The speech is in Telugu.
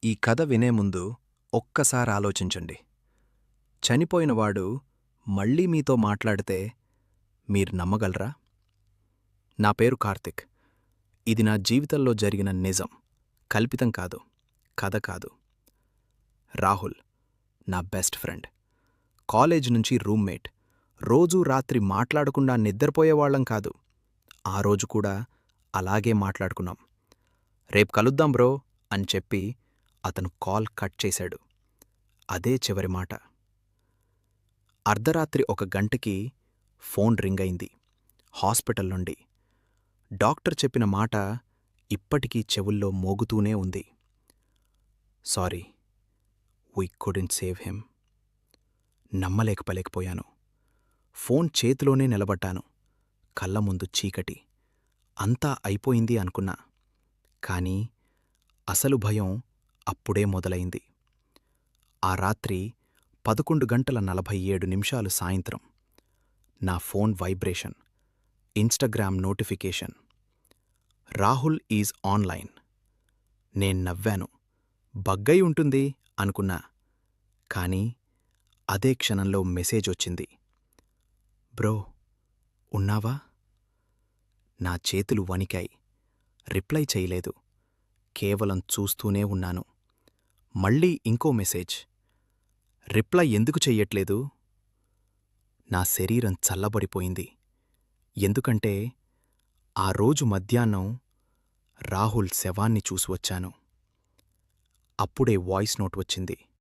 ఈ కథ వినే ముందు ఒక్కసారి ఆలోచించండి. చనిపోయినవాడు మళ్ళీ మీతో మాట్లాడితే మీరు నమ్మగలరా? నా పేరు కార్తిక్. ఇది నా జీవితంలో జరిగిన నిజం. కల్పితం కాదు, కథ కాదు. రాహుల్ నా బెస్ట్ ఫ్రెండ్. కాలేజ్ నుంచి రూమ్మేట్. రోజూ రాత్రి మాట్లాడకుండా నిద్రపోయేవాళ్లం కాదు. ఆ రోజు కూడా అలాగే మాట్లాడుకున్నాం. రేపు కలుద్దాం బ్రో అని చెప్పి అతను కాల్ కట్ చేశాడు. అదే చివరి మాట. అర్ధరాత్రి 1 గంటకి ఫోన్ రింగ్ అయింది. హాస్పిటల్ నుండి. డాక్టర్ చెప్పిన మాట ఇప్పటికీ చెవుల్లో మోగుతూనే ఉంది. Sorry, we couldn't save him. నమ్మలేకపోయాను. ఫోన్ చేతిలోనే నిలబడ్డాను. కళ్ళ ముందు చీకటి. అంతా అయిపోయింది అనుకున్నా. కానీ అసలు భయం అప్పుడే మొదలైంది. ఆ రాత్రి 11:47 సాయంత్రం. నా phone vibration. Instagram notification. Rahul is online. నవ్వాను. బగ్గై ఉంటుంది అనుకున్నా. కానీ అదే క్షణంలో మెసేజొచ్చింది. బ్రో, ఉన్నావా? నా చేతులు వణికాయి. రిప్లై చేయలేదు. కేవలం చూస్తూనే ఉన్నాను. మళ్ళీ ఇంకో మెసేజ్. రిప్లై ఎందుకు చెయ్యట్లేదు? నా శరీరం చల్లబడిపోయింది. ఎందుకంటే ఆ రోజు మధ్యాహ్నం రాహుల్ శవాన్ని చూసి వచ్చాను. అప్పుడే వాయిస్ నోట్ వచ్చింది.